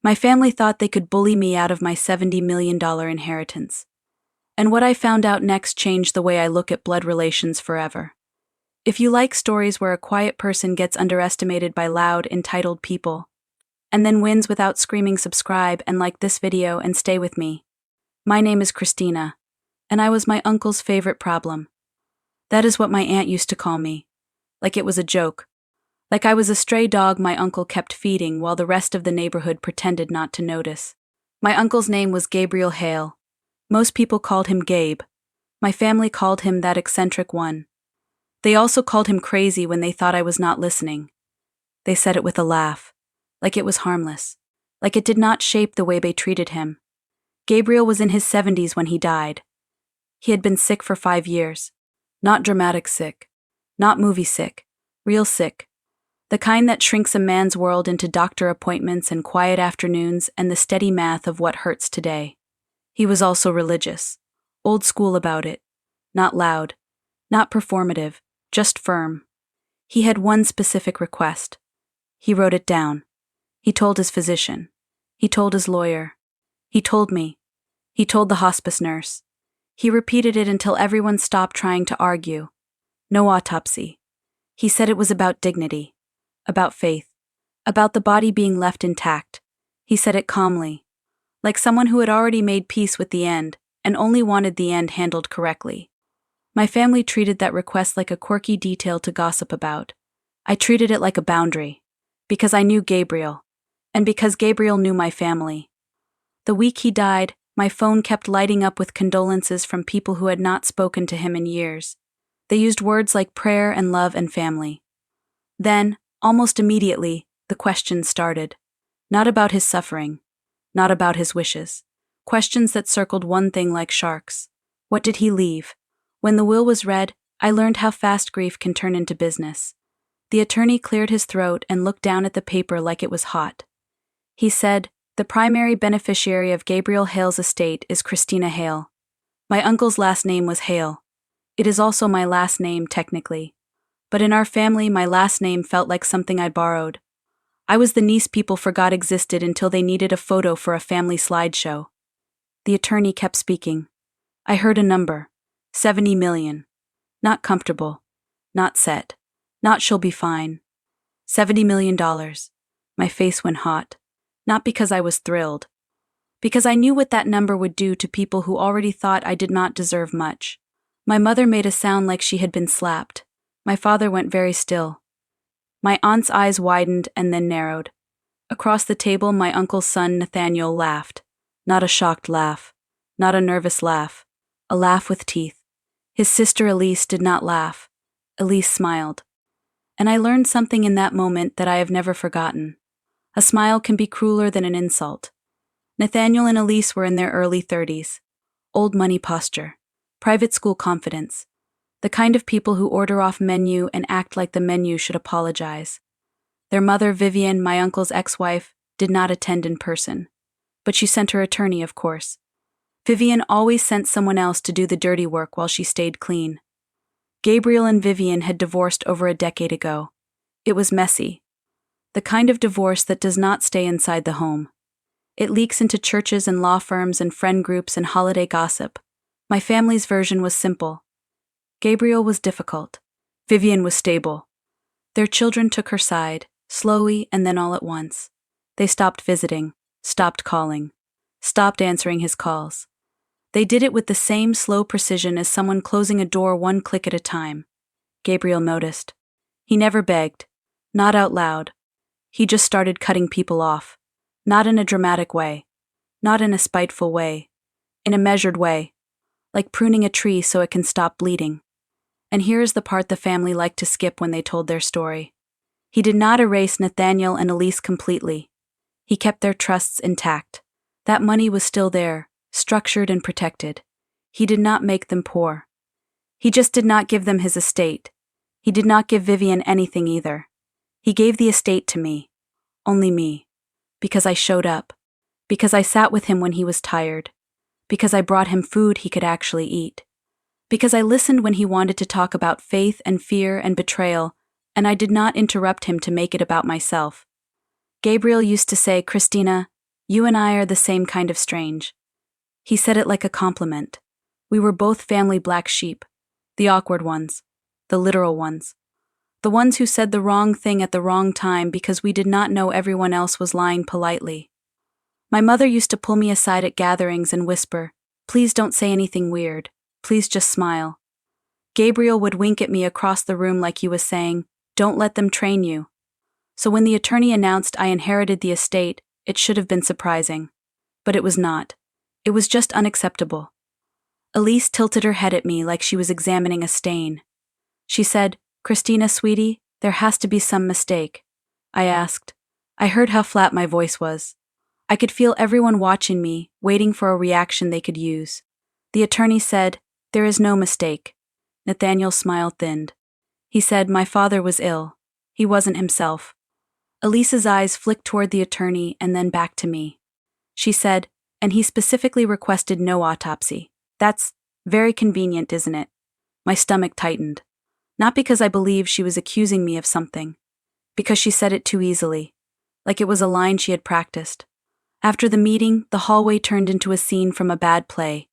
My family thought they could bully me out of my $70 million inheritance. And what I found out next changed the way I look at blood relations forever. If you like stories where a quiet person gets underestimated by loud, entitled people, and then wins without screaming, subscribe and like this video and stay with me. My name is Christina, and I was my uncle's favorite problem. That is what my aunt used to call me. Like it was a joke. Like I was a stray dog my uncle kept feeding while the rest of the neighborhood pretended not to notice. My uncle's name was Gabriel Hale. Most people called him Gabe. My family called him that eccentric one. They also called him crazy when they thought I was not listening. They said it with a laugh, like it was harmless, like it did not shape the way they treated him. Gabriel was in his 70s when he died. He had been sick for 5 years. Not dramatic sick. Not movie sick. Real sick. The kind that shrinks a man's world into doctor appointments and quiet afternoons and the steady math of what hurts today. He was also religious. Old school about it. Not loud. Not performative. Just firm. He had one specific request. He wrote it down. He told his physician. He told his lawyer. He told me. He told the hospice nurse. He repeated it until everyone stopped trying to argue. No autopsy. He said it was about dignity. About faith. About the body being left intact. He said it calmly. Like someone who had already made peace with the end and only wanted the end handled correctly. My family treated that request like a quirky detail to gossip about. I treated it like a boundary. Because I knew Gabriel. And because Gabriel knew my family. The week he died, my phone kept lighting up with condolences from people who had not spoken to him in years. They used words like prayer and love and family. Then, almost immediately, the questions started. Not about his suffering. Not about his wishes. Questions that circled one thing like sharks. What did he leave? When the will was read, I learned how fast grief can turn into business. The attorney cleared his throat and looked down at the paper like it was hot. He said, "The primary beneficiary of Gabriel Hale's estate is Christina Hale. My uncle's last name was Hale. It is also my last name, technically. But in our family, my last name felt like something I borrowed. I was the niece people forgot existed until they needed a photo for a family slideshow." The attorney kept speaking. I heard a number. 70 million. Not comfortable. Not set. Not she'll be fine. $70 million. My face went hot. Not because I was thrilled. Because I knew what that number would do to people who already thought I did not deserve much. My mother made a sound like she had been slapped. My father went very still. My aunt's eyes widened and then narrowed. Across the table, my uncle's son Nathaniel laughed. Not a shocked laugh. Not a nervous laugh. A laugh with teeth. His sister Elise did not laugh. Elise smiled. And I learned something in that moment that I have never forgotten. A smile can be crueler than an insult. Nathaniel and Elise were in their early 30s. Old money posture. Private school confidence. The kind of people who order off menu and act like the menu should apologize. Their mother, Vivian, my uncle's ex-wife, did not attend in person. But she sent her attorney, of course. Vivian always sent someone else to do the dirty work while she stayed clean. Gabriel and Vivian had divorced over a decade ago. It was messy. The kind of divorce that does not stay inside the home. It leaks into churches and law firms and friend groups and holiday gossip. My family's version was simple. Gabriel was difficult. Vivian was stable. Their children took her side, slowly and then all at once. They stopped visiting, stopped calling, stopped answering his calls. They did it with the same slow precision as someone closing a door one click at a time. Gabriel noticed. He never begged. Not out loud. He just started cutting people off. Not in a dramatic way. Not in a spiteful way. In a measured way. Like pruning a tree so it can stop bleeding. And here is the part the family liked to skip when they told their story. He did not erase Nathaniel and Elise completely. He kept their trusts intact. That money was still there, structured and protected. He did not make them poor. He just did not give them his estate. He did not give Vivian anything either. He gave the estate to me. Only me. Because I showed up. Because I sat with him when he was tired. Because I brought him food he could actually eat. Because I listened when he wanted to talk about faith and fear and betrayal, and I did not interrupt him to make it about myself. Gabriel used to say, "Christina, You and I are the same kind of strange. He said it like a compliment. We were both family black sheep. The awkward ones. The literal ones. The ones who said the wrong thing at the wrong time because we did not know everyone else was lying politely. My mother used to pull me aside at gatherings and whisper, "Please don't say anything weird. Please just smile." Gabriel would wink at me across the room like he was saying, "Don't let them train you." So when the attorney announced I inherited the estate, it should have been surprising. But it was not. It was just unacceptable. Elise tilted her head at me like she was examining a stain. She said, "Christina, sweetie, there has to be some mistake." I asked. I heard how flat my voice was. I could feel everyone watching me, waiting for a reaction they could use. The attorney said, "There is no mistake." Nathaniel's smile thinned. He said, "My father was ill. He wasn't himself." Elise's eyes flicked toward the attorney and then back to me. She said, "And he specifically requested no autopsy. That's very convenient, isn't it?" My stomach tightened. Not because I believed she was accusing me of something. Because she said it too easily. Like it was a line she had practiced. After the meeting, the hallway turned into a scene from a bad play.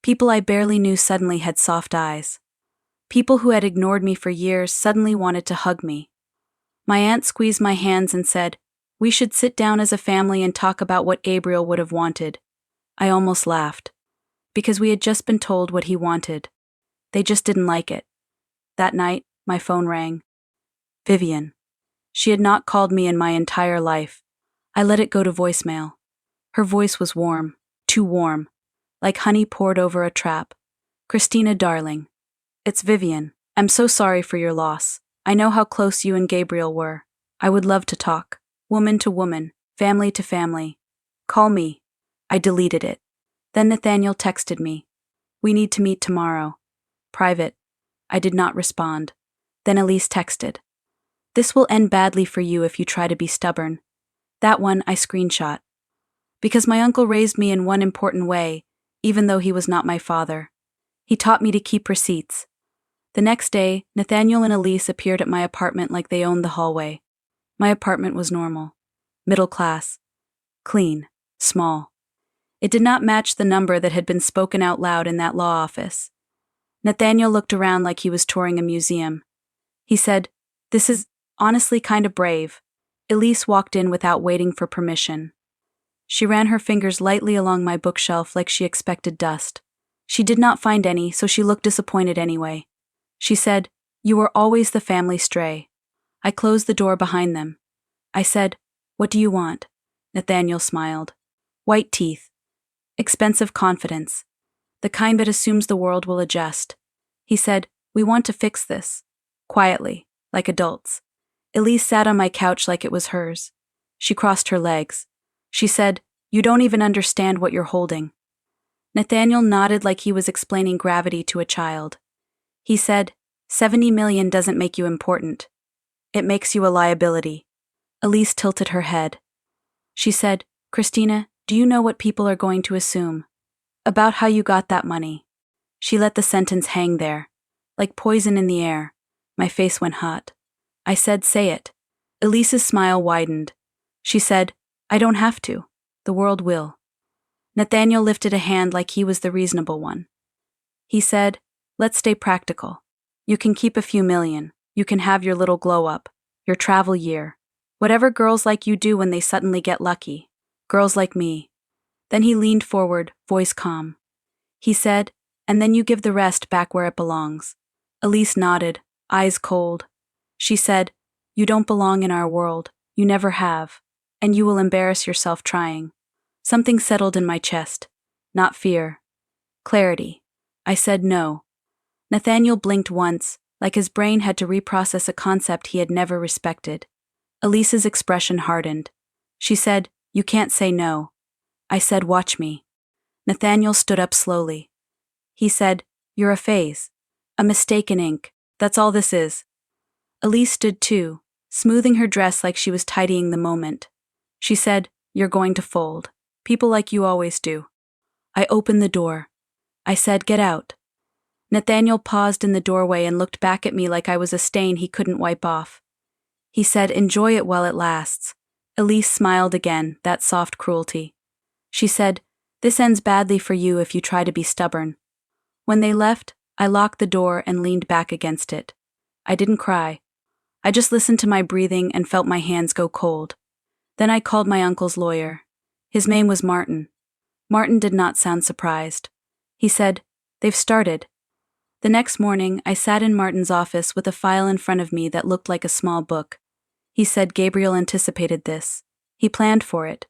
People I barely knew suddenly had soft eyes. People who had ignored me for years suddenly wanted to hug me. My aunt squeezed my hands and said, "We should sit down as a family and talk about what Gabriel would have wanted." I almost laughed. Because we had just been told what he wanted. They just didn't like it. That night, my phone rang. Vivian. She had not called me in my entire life. I let it go to voicemail. Her voice was warm, too warm, like honey poured over a trap. "Christina, darling. It's Vivian. I'm so sorry for your loss. I know how close you and Gabriel were. I would love to talk. Woman to woman, family to family. Call me." I deleted it. Then Nathaniel texted me. "We need to meet tomorrow. Private." I did not respond. Then Elise texted. "This will end badly for you if you try to be stubborn." That one I screenshot. Because my uncle raised me in one important way, even though he was not my father. He taught me to keep receipts. The next day, Nathaniel and Elise appeared at my apartment like they owned the hallway. My apartment was normal. Middle class. Clean. Small. It did not match the number that had been spoken out loud in that law office. Nathaniel looked around like he was touring a museum. He said, "This is honestly kind of brave." Elise walked in without waiting for permission. She ran her fingers lightly along my bookshelf like she expected dust. She did not find any, so she looked disappointed anyway. She said, "You were always the family stray." I closed the door behind them. I said, "What do you want?" Nathaniel smiled. "White teeth. Expensive confidence. The kind that assumes the world will adjust." He said, "We want to fix this." Quietly, like adults. Elise sat on my couch like it was hers. She crossed her legs. She said, "You don't even understand what you're holding." Nathaniel nodded like he was explaining gravity to a child. He said, 70 million doesn't make you important. It makes you a liability." Elise tilted her head. She said, "Christina, do you know what people are going to assume? About how you got that money." She let the sentence hang there, like poison in the air. My face went hot. I said, "Say it." Elise's smile widened. She said, "I don't have to. The world will." Nathaniel lifted a hand like he was the reasonable one. He said, "Let's stay practical. You can keep a few million. You can have your little glow-up, your travel year. Whatever girls like you do when they suddenly get lucky. Girls like me." Then he leaned forward, voice calm. He said, "And then you give the rest back where it belongs." Elise nodded, eyes cold. She said, "You don't belong in our world. You never have. And you will embarrass yourself trying." Something settled in my chest. Not fear. Clarity. I said no. Nathaniel blinked once, like his brain had to reprocess a concept he had never respected. Elise's expression hardened. She said, "You can't say no." I said, "Watch me." Nathaniel stood up slowly. He said, "You're a phase. A mistake in ink. That's all this is." Elise stood too, smoothing her dress like she was tidying the moment. She said, "You're going to fold. People like you always do." I opened the door. I said, "Get out." Nathaniel paused in the doorway and looked back at me like I was a stain he couldn't wipe off. He said, "Enjoy it while it lasts." Elise smiled again, that soft cruelty. She said, "This ends badly for you if you try to be stubborn." When they left, I locked the door and leaned back against it. I didn't cry. I just listened to my breathing and felt my hands go cold. Then I called my uncle's lawyer. His name was Martin. Martin did not sound surprised. He said, "They've started." The next morning, I sat in Martin's office with a file in front of me that looked like a small book. He said Gabriel anticipated this. He planned for it.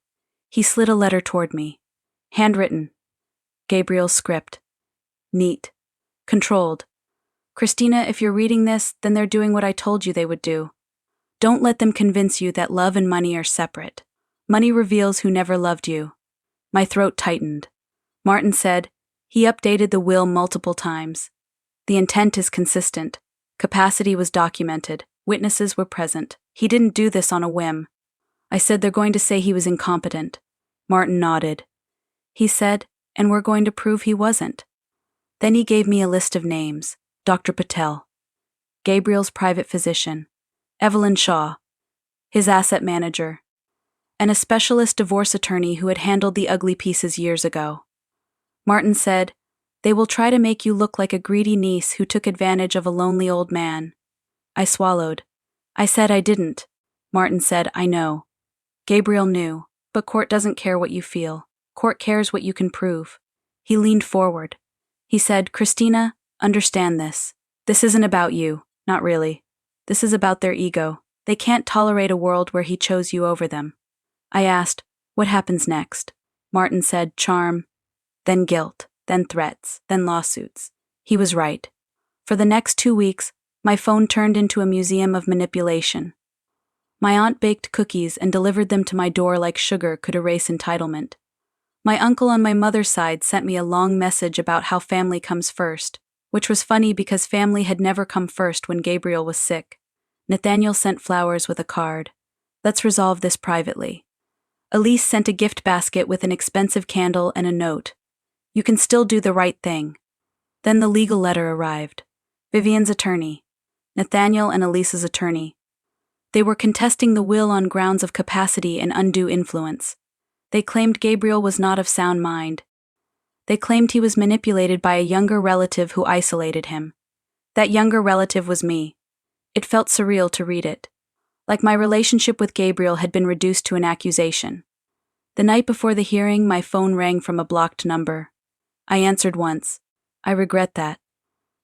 He slid a letter toward me. Handwritten. Gabriel's script. Neat. Controlled. "Christina, if you're reading this, then they're doing what I told you they would do. Don't let them convince you that love and money are separate. Money reveals who never loved you." My throat tightened. Martin said, "He updated the will multiple times. The intent is consistent. Capacity was documented. Witnesses were present. He didn't do this on a whim." I said, "They're going to say he was incompetent." Martin nodded. He said, "And we're going to prove he wasn't." Then he gave me a list of names. Dr. Patel. Gabriel's private physician. Evelyn Shaw. His asset manager. And a specialist divorce attorney who had handled the ugly pieces years ago. Martin said, "They will try to make you look like a greedy niece who took advantage of a lonely old man." I swallowed. I said I didn't. Martin said, "I know." Gabriel knew, but court doesn't care what you feel. Court cares what you can prove. He leaned forward. He said, "Christina, understand this. This isn't about you, not really. This is about their ego. They can't tolerate a world where he chose you over them." I asked, "What happens next?" Martin said, "Charm, then guilt, then threats, then lawsuits." He was right. For the next 2 weeks, my phone turned into a museum of manipulation. My aunt baked cookies and delivered them to my door like sugar could erase entitlement. My uncle on my mother's side sent me a long message about how family comes first, which was funny because family had never come first when Gabriel was sick. Nathaniel sent flowers with a card. "Let's resolve this privately." Elise sent a gift basket with an expensive candle and a note. "You can still do the right thing." Then the legal letter arrived. Vivian's attorney. Nathaniel and Elise's attorney. They were contesting the will on grounds of capacity and undue influence. They claimed Gabriel was not of sound mind. They claimed he was manipulated by a younger relative who isolated him. That younger relative was me. It felt surreal to read it. Like my relationship with Gabriel had been reduced to an accusation. The night before the hearing, my phone rang from a blocked number. I answered once. "I regret that."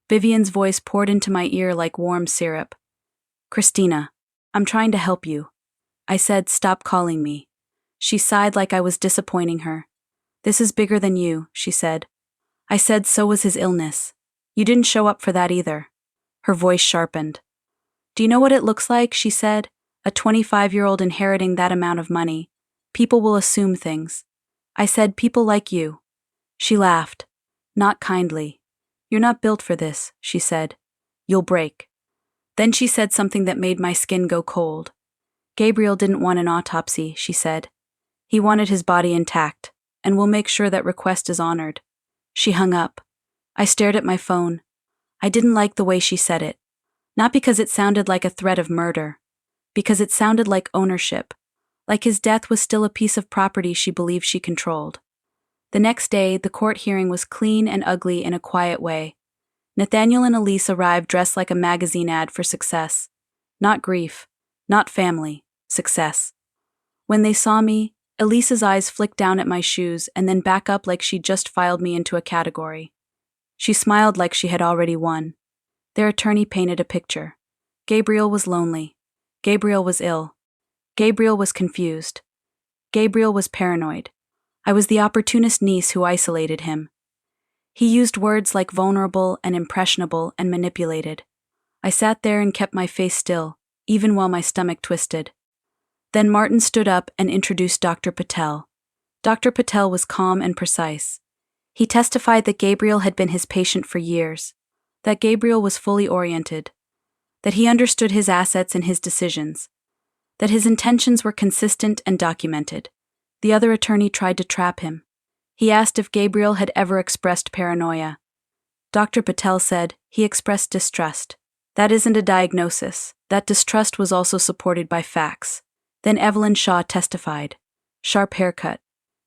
Vivian's voice poured into my ear like warm syrup. "Christina, I'm trying to help you." I said, "Stop calling me." She sighed like I was disappointing her. "This is bigger than you," she said. I said, "So was his illness. You didn't show up for that either." Her voice sharpened. "Do you know what it looks like?" she said. "A 25-year-old inheriting that amount of money. People will assume things." I said, "People like you." She laughed. Not kindly. "You're not built for this," she said. "You'll break." Then she said something that made my skin go cold. "Gabriel didn't want an autopsy," she said. "He wanted his body intact, and we'll make sure that request is honored." She hung up. I stared at my phone. I didn't like the way she said it. Not because it sounded like a threat of murder. Because it sounded like ownership. Like his death was still a piece of property she believed she controlled. The next day, the court hearing was clean and ugly in a quiet way. Nathaniel and Elise arrived dressed like a magazine ad for success. Not grief. Not family. Success. When they saw me, Elise's eyes flicked down at my shoes and then back up like she'd just filed me into a category. She smiled like she had already won. Their attorney painted a picture. Gabriel was lonely. Gabriel was ill. Gabriel was confused. Gabriel was paranoid. I was the opportunist niece who isolated him. He used words like vulnerable and impressionable and manipulated. I sat there and kept my face still, even while my stomach twisted. Then Martin stood up and introduced Dr. Patel. Dr. Patel was calm and precise. He testified that Gabriel had been his patient for years, that Gabriel was fully oriented, that he understood his assets and his decisions, that his intentions were consistent and documented. The other attorney tried to trap him. He asked if Gabriel had ever expressed paranoia. Dr. Patel said he expressed distrust. That isn't a diagnosis. That distrust was also supported by facts. Then Evelyn Shaw testified. Sharp haircut,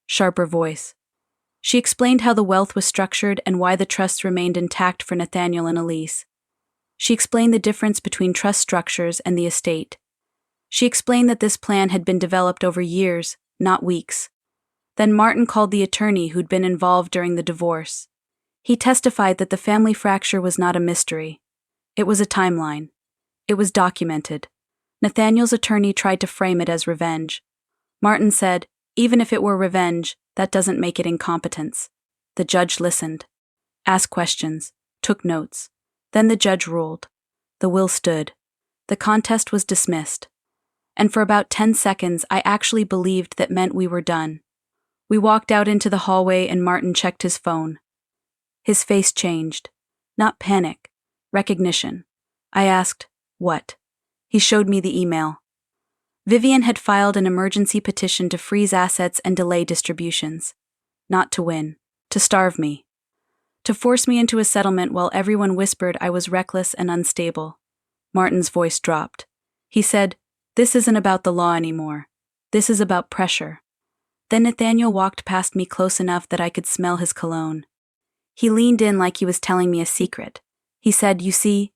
sharper voice. She explained how the wealth was structured and why the trusts remained intact for Nathaniel and Elise. She explained the difference between trust structures and the estate. She explained that this plan had been developed over years, not weeks. Then Martin called the attorney who'd been involved during the divorce. He testified that the family fracture was not a mystery. It was a timeline. It was documented. Nathaniel's attorney tried to frame it as revenge. Martin said, even if it were revenge, that doesn't make it incompetence. The judge listened, asked questions, took notes. Then the judge ruled. The will stood. The contest was dismissed. And for about 10 seconds, I actually believed that meant we were done. We walked out into the hallway and Martin checked his phone. His face changed. Not panic, recognition. I asked, what? He showed me the email. Vivian had filed an emergency petition to freeze assets and delay distributions. Not to win, to starve me. To force me into a settlement while everyone whispered I was reckless and unstable. Martin's voice dropped. He said, this isn't about the law anymore. This is about pressure. Then Nathaniel walked past me close enough that I could smell his cologne. He leaned in like he was telling me a secret. He said, you see,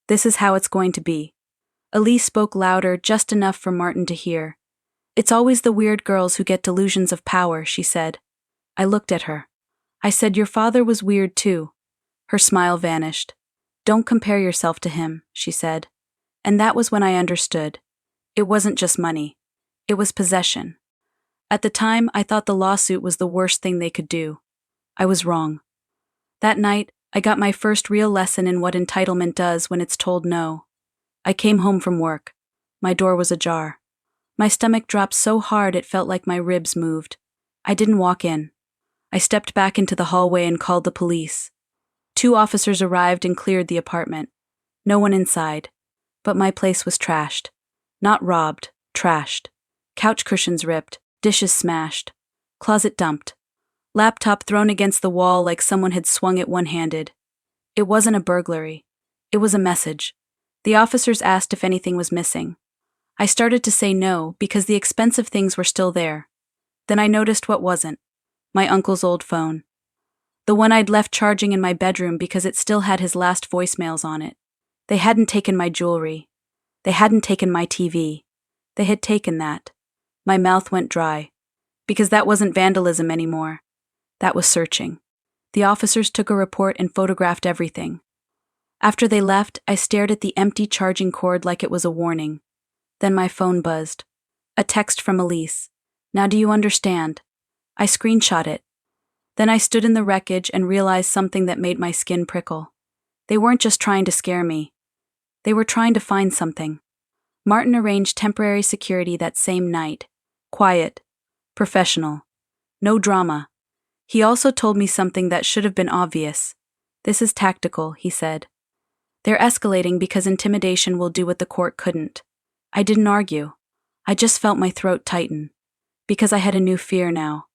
this is how it's going to be. Elise spoke louder, just enough for Martin to hear. It's always the weird girls who get delusions of power, she said. I looked at her. I said, your father was weird too. Her smile vanished. Don't compare yourself to him, she said. And that was when I understood. It wasn't just money. It was possession. At the time, I thought the lawsuit was the worst thing they could do. I was wrong. That night, I got my first real lesson in what entitlement does when it's told no. I came home from work. My door was ajar. My stomach dropped so hard it felt like my ribs moved. I didn't walk in. I stepped back into the hallway and called the police. 2 officers arrived and cleared the apartment. No one inside. But my place was trashed. Not robbed, trashed. Couch cushions ripped, dishes smashed. Closet dumped. Laptop thrown against the wall like someone had swung it one-handed. It wasn't a burglary. It was a message. The officers asked if anything was missing. I started to say no because the expensive things were still there. Then I noticed what wasn't. My uncle's old phone. The one I'd left charging in my bedroom because it still had his last voicemails on it. They hadn't taken my jewelry. They hadn't taken my TV. They had taken that. My mouth went dry. Because that wasn't vandalism anymore. That was searching. The officers took a report and photographed everything. After they left, I stared at the empty charging cord like it was a warning. Then my phone buzzed. A text from Elise. Now do you understand? I screenshot it. Then I stood in the wreckage and realized something that made my skin prickle. They weren't just trying to scare me. They were trying to find something. Martin arranged temporary security that same night. Quiet. Professional. No drama. He also told me something that should have been obvious. This is tactical, he said. They're escalating because intimidation will do what the court couldn't. I didn't argue. I just felt my throat tighten. Because I had a new fear now.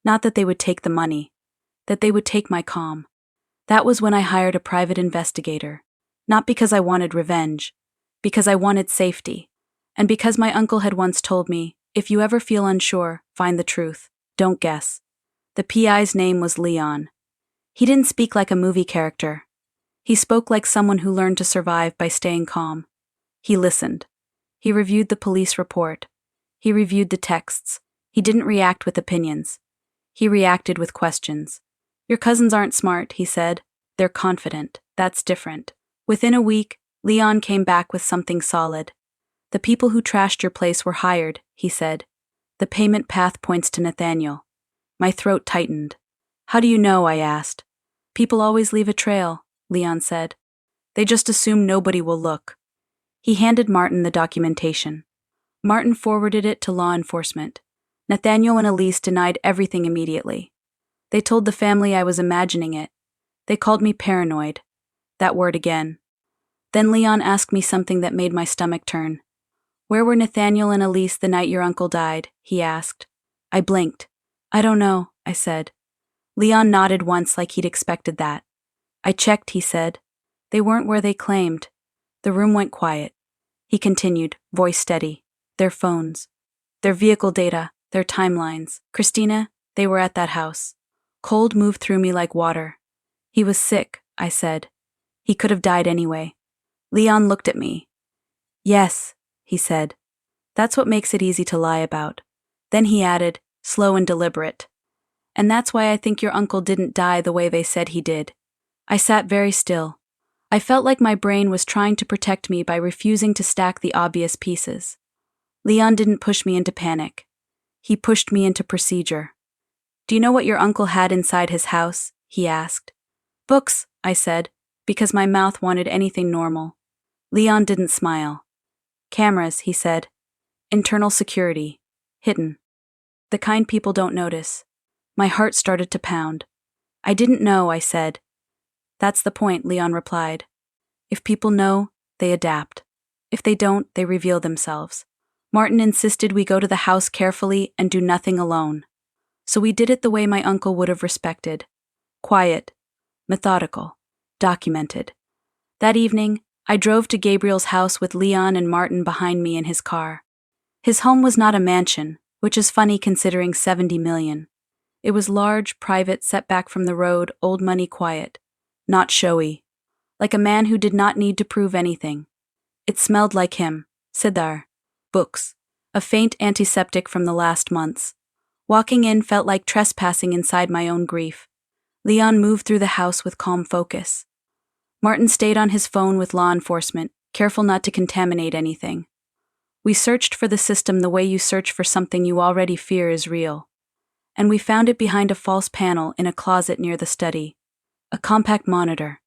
Not that they would take the money. That they would take my calm. That was when I hired a private investigator. Not because I wanted revenge. Because I wanted safety. And because my uncle had once told me, if you ever feel unsure, find the truth. Don't guess. The PI's name was Leon. He didn't speak like a movie character. He spoke like someone who learned to survive by staying calm. He listened. He reviewed the police report. He reviewed the texts. He didn't react with opinions. He reacted with questions. Your cousins aren't smart, he said. They're confident. That's different. Within a week, Leon came back with something solid. The people who trashed your place were hired, he said. The payment path points to Nathaniel. My throat tightened. How do you know? I asked. People always leave a trail, Leon said. They just assume nobody will look. He handed Martin the documentation. Martin forwarded it to law enforcement. Nathaniel and Elise denied everything immediately. They told the family I was imagining it. They called me paranoid. That word again. Then Leon asked me something that made my stomach turn. Where were Nathaniel and Elise the night your uncle died? He asked. I blinked. I don't know, I said. Leon nodded once like he'd expected that. I checked, he said. They weren't where they claimed. The room went quiet. He continued, voice steady. Their phones. their vehicle data, their timelines. Christina, they were at that house. Cold moved through me like water. He was sick, I said. He could have died anyway. Leon looked at me. Yes, he said. That's what makes it easy to lie about. Then he added, slow and deliberate. And that's why I think your uncle didn't die the way they said he did. I sat very still. I felt like my brain was trying to protect me by refusing to stack the obvious pieces. Leon didn't push me into panic. He pushed me into procedure. Do you know what your uncle had inside his house? He asked. Books, I said, because my mouth wanted anything normal. Leon didn't smile. Cameras, he said. Internal security. Hidden. The kind people don't notice. My heart started to pound. I didn't know, I said. That's the point, Leon replied. If people know, they adapt. If they don't, they reveal themselves. Martin insisted we go to the house carefully and do nothing alone. So we did it the way my uncle would have respected. Quiet, methodical, documented. That evening, I drove to Gabriel's house with Leon and Martin behind me in his car. His home was not a mansion, which is funny considering 70 million. It was large, private, set back from the road, old money quiet. Not showy. Like a man who did not need to prove anything. It smelled like him. Siddhar. Books. A faint antiseptic from the last months. Walking in felt like trespassing inside my own grief. Leon moved through the house with calm focus. Martin stayed on his phone with law enforcement, careful not to contaminate anything. We searched for the system the way you search for something you already fear is real. And we found it behind a false panel in a closet near the study. A compact monitor.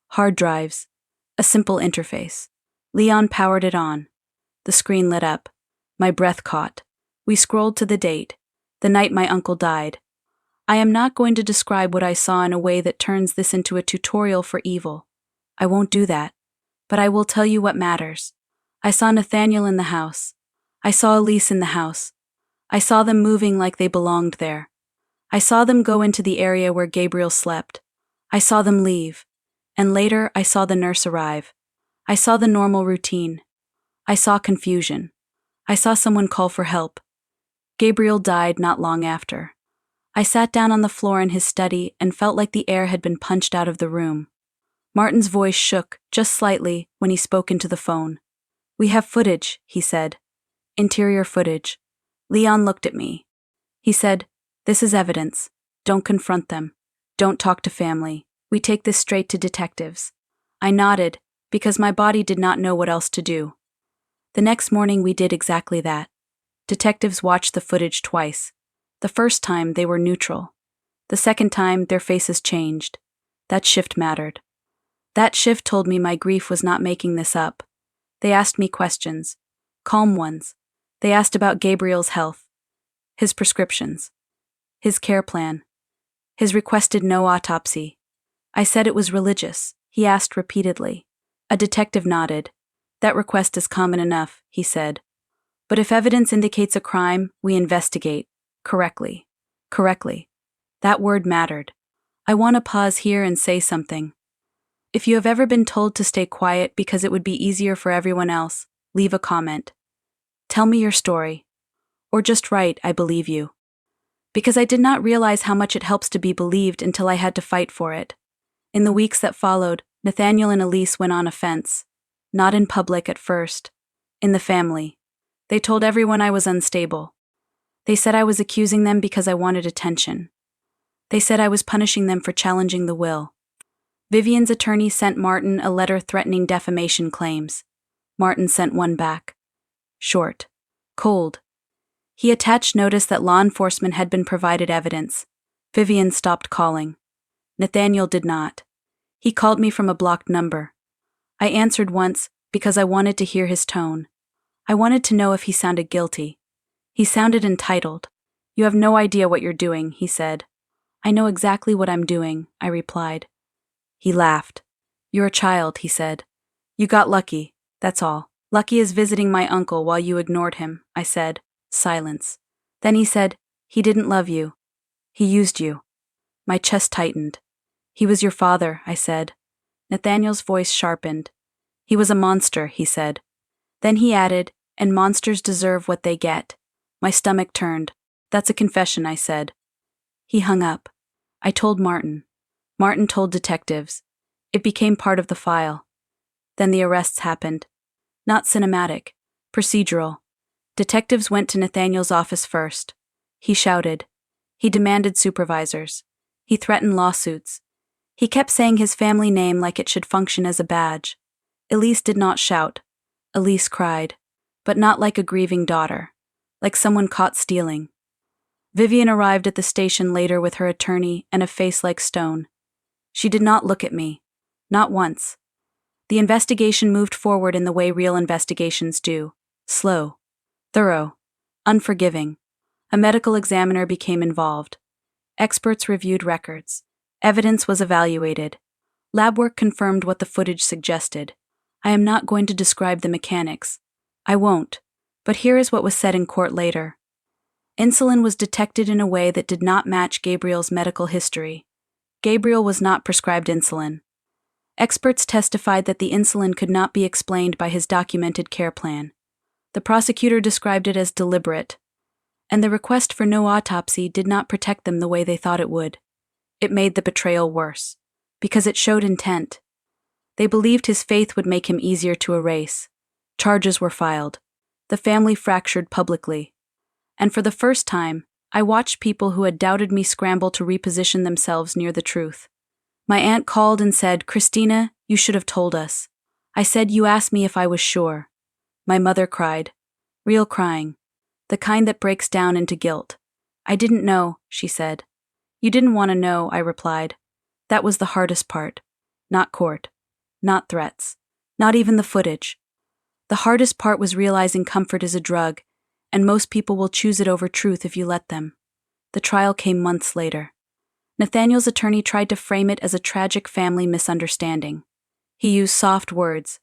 Hard drives. A simple interface. Leon powered it on. The screen lit up. My breath caught. We scrolled to the date. The night my uncle died. I am not going to describe what I saw in a way that turns this into a tutorial for evil. I won't do that. But I will tell you what matters. I saw Nathaniel in the house. I saw Elise in the house. I saw them moving like they belonged there. I saw them go into the area where Gabriel slept. I saw them leave. And later, I saw the nurse arrive. I saw the normal routine. I saw confusion. I saw someone call for help. Gabriel died not long after. I sat down on the floor in his study and felt like the air had been punched out of the room. Martin's voice shook, just slightly, when he spoke into the phone. We have footage, he said. Interior footage. Leon looked at me. He said, this is evidence. Don't confront them. Don't talk to family. We take this straight to detectives. I nodded, because my body did not know what else to do. The next morning we did exactly that. Detectives watched the footage twice. The first time they were neutral. The second time their faces changed. That shift mattered. That shift told me my grief was not making this up. They asked me questions. Calm ones. They asked about Gabriel's health. His prescriptions. His care plan. His requested no autopsy. I said it was religious. He asked repeatedly. A detective nodded. That request is common enough, he said. But if evidence indicates a crime, we investigate. Correctly. Correctly. That word mattered. I want to pause here and say something. If you have ever been told to stay quiet because it would be easier for everyone else, leave a comment. Tell me your story. Or just write, I believe you. Because I did not realize how much it helps to be believed until I had to fight for it. In the weeks that followed, Nathaniel and Elise went on offense. Not in public at first. In the family. They told everyone I was unstable. They said I was accusing them because I wanted attention. They said I was punishing them for challenging the will. Vivian's attorney sent Martin a letter threatening defamation claims. Martin sent one back. Short. Cold. He attached notice that law enforcement had been provided evidence. Vivian stopped calling. Nathaniel did not. He called me from a blocked number. I answered once because I wanted to hear his tone. I wanted to know if he sounded guilty. He sounded entitled. You have no idea what you're doing, he said. I know exactly what I'm doing, I replied. He laughed. You're a child, he said. You got lucky, that's all. Lucky is visiting my uncle while you ignored him, I said. Silence. Then he said, he didn't love you. He used you. My chest tightened. He was your father, I said. Nathaniel's voice sharpened. He was a monster, he said. Then he added, and monsters deserve what they get. My stomach turned. That's a confession, I said. He hung up. I told Martin. Martin told detectives. It became part of the file. Then the arrests happened. Not cinematic. Procedural. Detectives went to Nathaniel's office first. He shouted. He demanded supervisors. He threatened lawsuits. He kept saying his family name like it should function as a badge. Elise did not shout. Elise cried. But not like a grieving daughter. Like someone caught stealing. Vivian arrived at the station later with her attorney and a face like stone. She did not look at me. Not once. The investigation moved forward in the way real investigations do. Slow. Thorough. Unforgiving. A medical examiner became involved. Experts reviewed records. Evidence was evaluated. Lab work confirmed what the footage suggested. I am not going to describe the mechanics. I won't. But here is what was said in court later. Insulin was detected in a way that did not match Gabriel's medical history. Gabriel was not prescribed insulin. Experts testified that the insulin could not be explained by his documented care plan. The prosecutor described it as deliberate. And the request for no autopsy did not protect them the way they thought it would. It made the betrayal worse. Because it showed intent. They believed his faith would make him easier to erase. Charges were filed. The family fractured publicly. And for the first time, I watched people who had doubted me scramble to reposition themselves near the truth. My aunt called and said, "Christina, you should have told us." I said, "You asked me if I was sure." My mother cried. Real crying. The kind that breaks down into guilt. "I didn't know," she said. "You didn't want to know," I replied. That was the hardest part. Not court. Not threats. Not even the footage. The hardest part was realizing comfort is a drug, and most people will choose it over truth if you let them. The trial came months later. Nathaniel's attorney tried to frame it as a tragic family misunderstanding. He used soft words.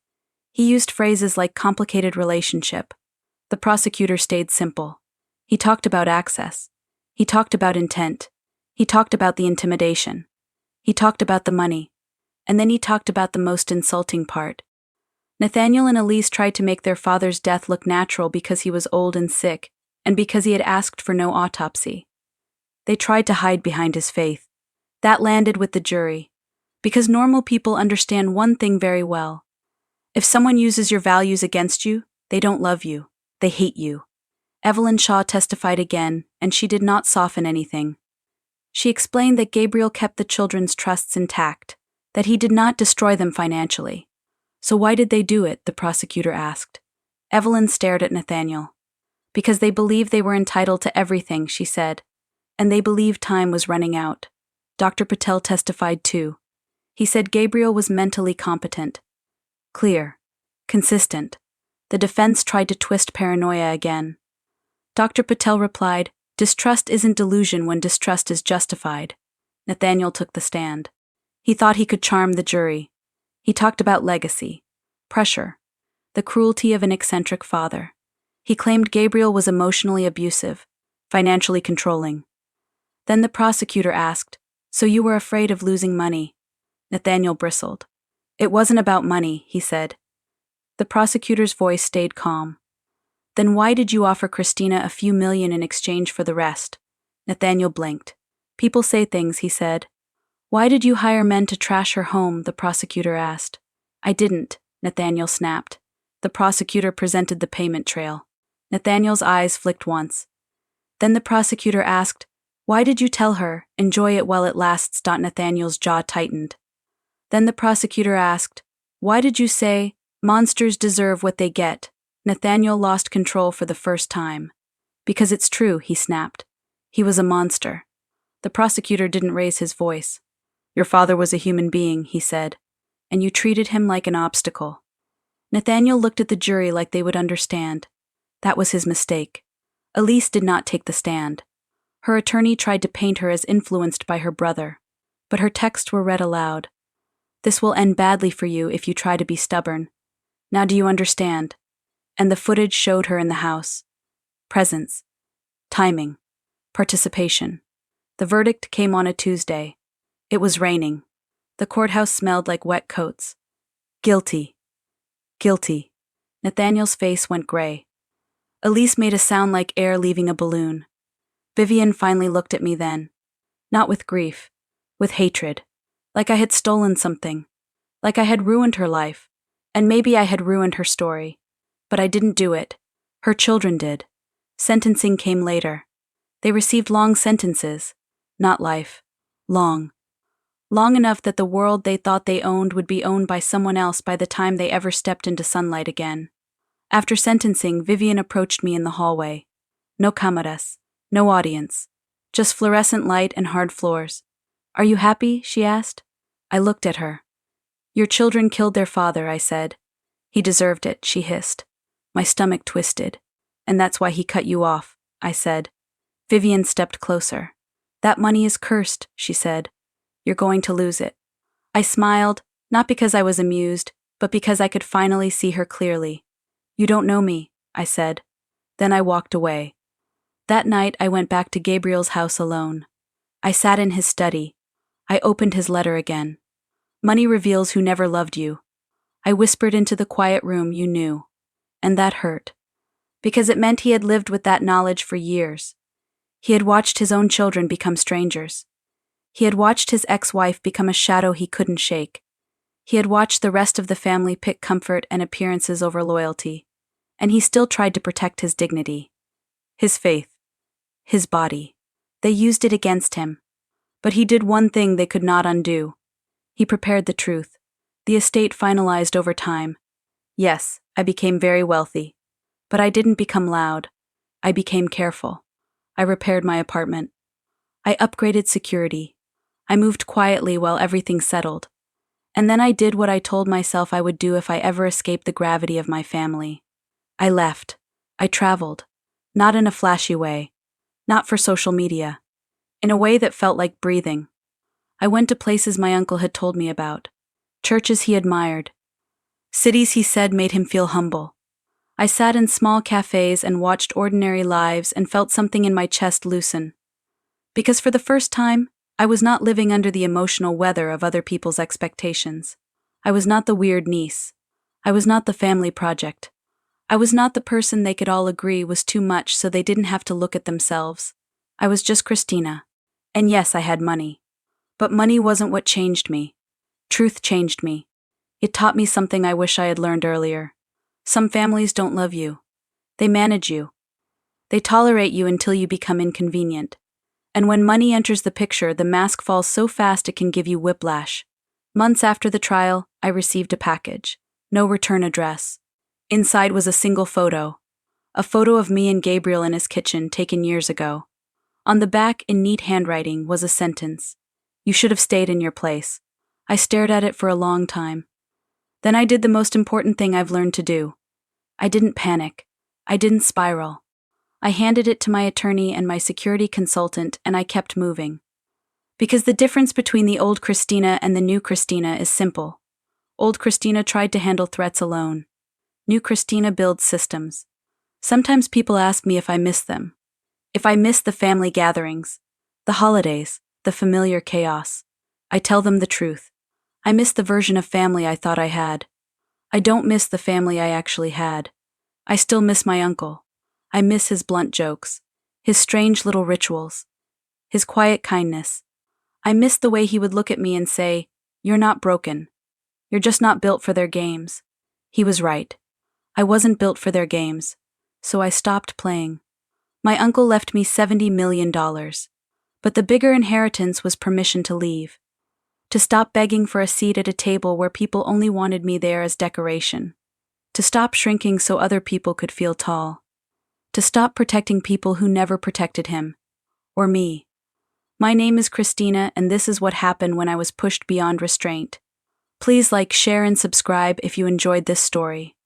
He used phrases like complicated relationship. The prosecutor stayed simple. He talked about access. He talked about intent. He talked about the intimidation. He talked about the money. And then he talked about the most insulting part. Nathaniel and Elise tried to make their father's death look natural because he was old and sick, and because he had asked for no autopsy. They tried to hide behind his faith. That landed with the jury. Because normal people understand one thing very well. If someone uses your values against you, they don't love you. They hate you. Evelyn Shaw testified again, and she did not soften anything. She explained that Gabriel kept the children's trusts intact, that he did not destroy them financially. So why did they do it? The prosecutor asked. Evelyn stared at Nathaniel. Because they believed they were entitled to everything, she said. And they believed time was running out. Dr. Patel testified too. He said Gabriel was mentally competent. Clear. Consistent. The defense tried to twist paranoia again. Dr. Patel replied, "Distrust isn't delusion when distrust is justified." Nathaniel took the stand. He thought he could charm the jury. He talked about legacy, pressure, the cruelty of an eccentric father. He claimed Gabriel was emotionally abusive, financially controlling. Then the prosecutor asked, "So you were afraid of losing money?" Nathaniel bristled. "It wasn't about money," he said. The prosecutor's voice stayed calm. "Then why did you offer Christina a few million in exchange for the rest?" Nathaniel blinked. "People say things," he said. "Why did you hire men to trash her home?" the prosecutor asked. "I didn't," Nathaniel snapped. The prosecutor presented the payment trail. Nathaniel's eyes flicked once. Then the prosecutor asked, "Why did you tell her, 'Enjoy it while it lasts'?" Nathaniel's jaw tightened. Then the prosecutor asked, "Why did you say, 'Monsters deserve what they get'?" Nathaniel lost control for the first time. "Because it's true," he snapped. "He was a monster." The prosecutor didn't raise his voice. "Your father was a human being," he said, "and you treated him like an obstacle." Nathaniel looked at the jury like they would understand. That was his mistake. Elise did not take the stand. Her attorney tried to paint her as influenced by her brother, but her texts were read aloud. "This will end badly for you if you try to be stubborn. Now do you understand?" And the footage showed her in the house. Presence. Timing. Participation. The verdict came on a Tuesday. It was raining. The courthouse smelled like wet coats. Guilty. Guilty. Nathaniel's face went gray. Elise made a sound like air leaving a balloon. Vivian finally looked at me then. Not with grief. With hatred. Like I had stolen something. Like I had ruined her life. And maybe I had ruined her story. But I didn't do it. Her children did. Sentencing came later. They received long sentences. Not life. Long. Long enough that the world they thought they owned would be owned by someone else by the time they ever stepped into sunlight again. After sentencing, Vivian approached me in the hallway. No cameras. No audience. Just fluorescent light and hard floors. "Are you happy?" she asked. I looked at her. "Your children killed their father," I said. "He deserved it," she hissed. My stomach twisted. "And that's why he cut you off," I said. Vivian stepped closer. "That money is cursed," she said. "You're going to lose it." I smiled, not because I was amused, but because I could finally see her clearly. "You don't know me," I said. Then I walked away. That night I went back to Gabriel's house alone. I sat in his study. I opened his letter again. "Money reveals who never loved you." I whispered into the quiet room, "You knew." And that hurt. Because it meant he had lived with that knowledge for years. He had watched his own children become strangers. He had watched his ex-wife become a shadow he couldn't shake. He had watched the rest of the family pick comfort and appearances over loyalty. And he still tried to protect his dignity. His faith. His body. They used it against him. But he did one thing they could not undo. He prepared the truth. The estate finalized over time. Yes, I became very wealthy. But I didn't become loud. I became careful. I repaired my apartment. I upgraded security. I moved quietly while everything settled. And then I did what I told myself I would do if I ever escaped the gravity of my family. I left. I traveled. Not in a flashy way. Not for social media. In a way that felt like breathing. I went to places my uncle had told me about. Churches he admired. Cities he said made him feel humble. I sat in small cafes and watched ordinary lives and felt something in my chest loosen. Because for the first time, I was not living under the emotional weather of other people's expectations. I was not the weird niece. I was not the family project. I was not the person they could all agree was too much so they didn't have to look at themselves. I was just Christina. And yes, I had money. But money wasn't what changed me. Truth changed me. It taught me something I wish I had learned earlier. Some families don't love you. They manage you. They tolerate you until you become inconvenient. And when money enters the picture, the mask falls so fast it can give you whiplash. Months after the trial, I received a package. No return address. Inside was a single photo. A photo of me and Gabriel in his kitchen taken years ago. On the back, in neat handwriting, was a sentence. "You should have stayed in your place." I stared at it for a long time. Then I did the most important thing I've learned to do. I didn't panic. I didn't spiral. I handed it to my attorney and my security consultant, and I kept moving. Because the difference between the old Christina and the new Christina is simple. Old Christina tried to handle threats alone. New Christina builds systems. Sometimes people ask me if I miss them. If I miss the family gatherings, the holidays, the familiar chaos. I tell them the truth. I miss the version of family I thought I had. I don't miss the family I actually had. I still miss my uncle. I miss his blunt jokes, his strange little rituals, his quiet kindness. I miss the way he would look at me and say, "You're not broken. You're just not built for their games." He was right. I wasn't built for their games, so I stopped playing. My uncle left me $70 million, but the bigger inheritance was permission to leave. To stop begging for a seat at a table where people only wanted me there as decoration. To stop shrinking so other people could feel tall. To stop protecting people who never protected him. Or me. My name is Christina, and this is what happened when I was pushed beyond restraint. Please like, share, and subscribe if you enjoyed this story.